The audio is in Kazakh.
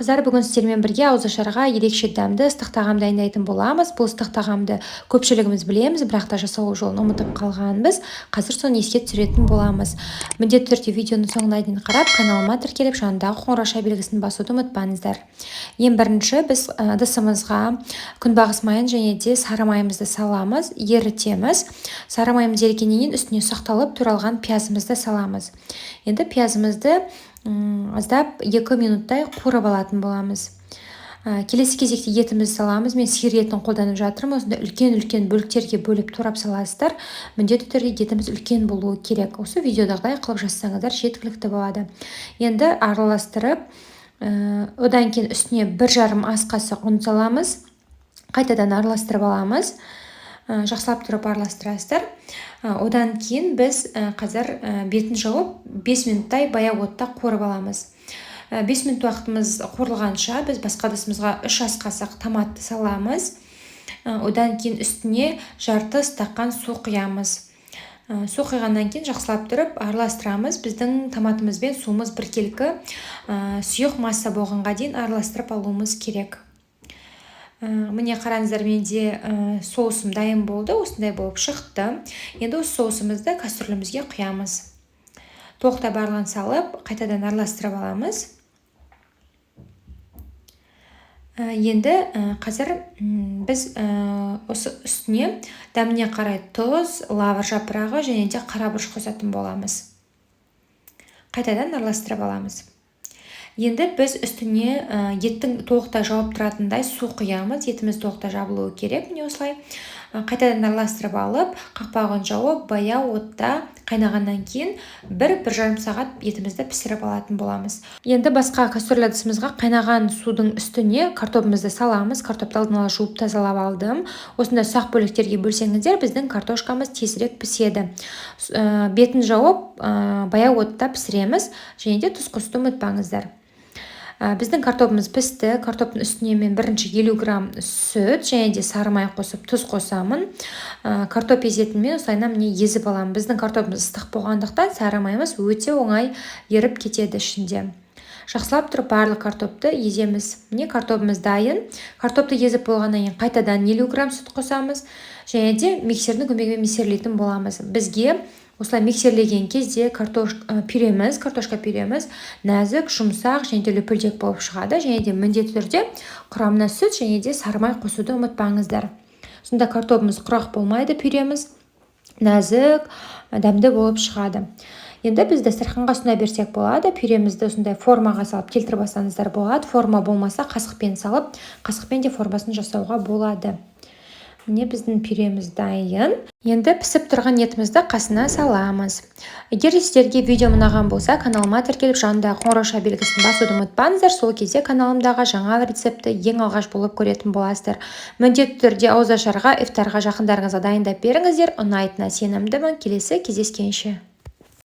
Қыздар, бүгін сіздермен бірге ауызашарға ерекше дәмді ыстық тағам дайындайтын боламыз. Бұл ыстық тағамды көпшілігіміз білеміз, бірақ та жасау жолын ұмытып қалғанбыз. Қазір соны еске түсіретін боламыз. Міндетті түрде видеоны соңына дейін қарап, каналыма тіркеліп, жанындағы қоңырау белгісін басуды ұмытпаңыздар. Ең бірінші біз ыдысымызға күнбағыс майын және де сары майымызды саламыз, ерітеміз. Сары майымыз ерігеннен кейін үстіне сақталып туралған пиязымызды саламыз. Енді пиязымызды аздап 2 минуттай қуырып алатын боламыз. Келесі кезекте етімізді саламыз. Мен сиыр етін қолданып жатырмын. Осында үлкен бөліктерге бөліп турап саласыздар. Міндетті түрде етіміз үлкен болуы керек. Осы видеодағыдай қылып жасасаңыздар жеткілікті болады. Енді араластырып, одан кейін үстіне 1,5 ас қасық ұн саламыз. Қайтадан араластырып аламыз. Жақсылап тұрып араластырасыздар. Одан кейін біз қазір бетін жауып 5 минуттай баяу отта қуырып аламыз. 5 минут уақытымыз қуырылғанша біз басқа ыдысымызға 3 ас қасық томатты саламыз. Одан кейін үстіне жарты стакан су құямыз. Су құйғаннан кейін жақсылап тұрып араластырамыз. Біздің томатымыз бен суымыз біркелкі сұйық масса болғанға дейін араластырып алуымыз керек. Міне қараңыздар, менде соусым дайын болды, осындай болып шықты. Енді осы соусымызды кастрюлемізге құямыз. Толықтай барлығын салып, қайтадан араластырып аламыз. Енді қазір біз осы үстіне дәміне қарай тұз, лавр жапырағы және де қарабұрыш қосатын боламыз. Қайтадан араластырып аламыз. Енді біз үстіне еттің толықтай жауып тұратындай су құямыз. Етіміз толықтай жабылуы керек. Міне осылай. Қайтадан араластырып алып, қақпағын жауып, баяу отта қайнағаннан кейін 1-1,5 сағат етімізді пісіріп алатын боламыз. Енді басқа кастрюль ыдысымызға қайнаған судың үстіне картопымызды саламыз. Картопты алдын ала жуып тазалап алдым. Осында ұсақ бөліктерге бөлсеңіздер, біздің картошкамыз тезірек піседі. Бетін жауып, баяу отта пісіреміз. Және де тұз қосуды ұмытпаңыздар. Біздің картопымыз пісті. Картоптың үстіне мен бірінші 50 грамм сүт және де сары май қосып тұз қосамын. Картоп езетінмен осылайна міне езіп аламын. Біздің картопымыз ыстық болғандықтан сары майымыз өте оңай еріп кетеді ішінде. Жақсылап тұрып барлық картопты еземіз. Міне картопымыз дайын. Картопты езіп болғаннан кейін қайтадан 50 грамм сүт қосамыз. Және де миксердің көмегімен миксерлейтін боламыз. Бізге осылай миксерлеген кезде картошка пюреміз нәзік, жұмсақ және де лүпілдек болып шығады. Және де міндетті түрде құрамына сүт және де сары май қосуды ұмытпаңыздар. Сонда картопымыз құрақ болмайды, пюреміз нәзік, дәмді болып шығады. Енді біз дастарханға ұсына берсек болады. Пюремізді осындай формаға салып келтіріп алсаңыздар болады. Форма болмаса қасықпен салып, қасықпен де формасын жасауға болады. Міне біздің пюреміз дайын. Енді пісіп тұрған етімізді қасына саламыз. Егер сіздерге видео ұнаған болса, каналыма тіркеліп, жанындағы қоңырау белгісін басуды ұмытпаңыздар. Сол кезде каналымдағы жаңа рецепті ең алғаш болып көретін боласыздар. Міндетті түрде ауызашарға, ифтарға жақындарыңызға дайындап беріңіздер. Ұнайтынына сенімдімін. Келесі кездескенше.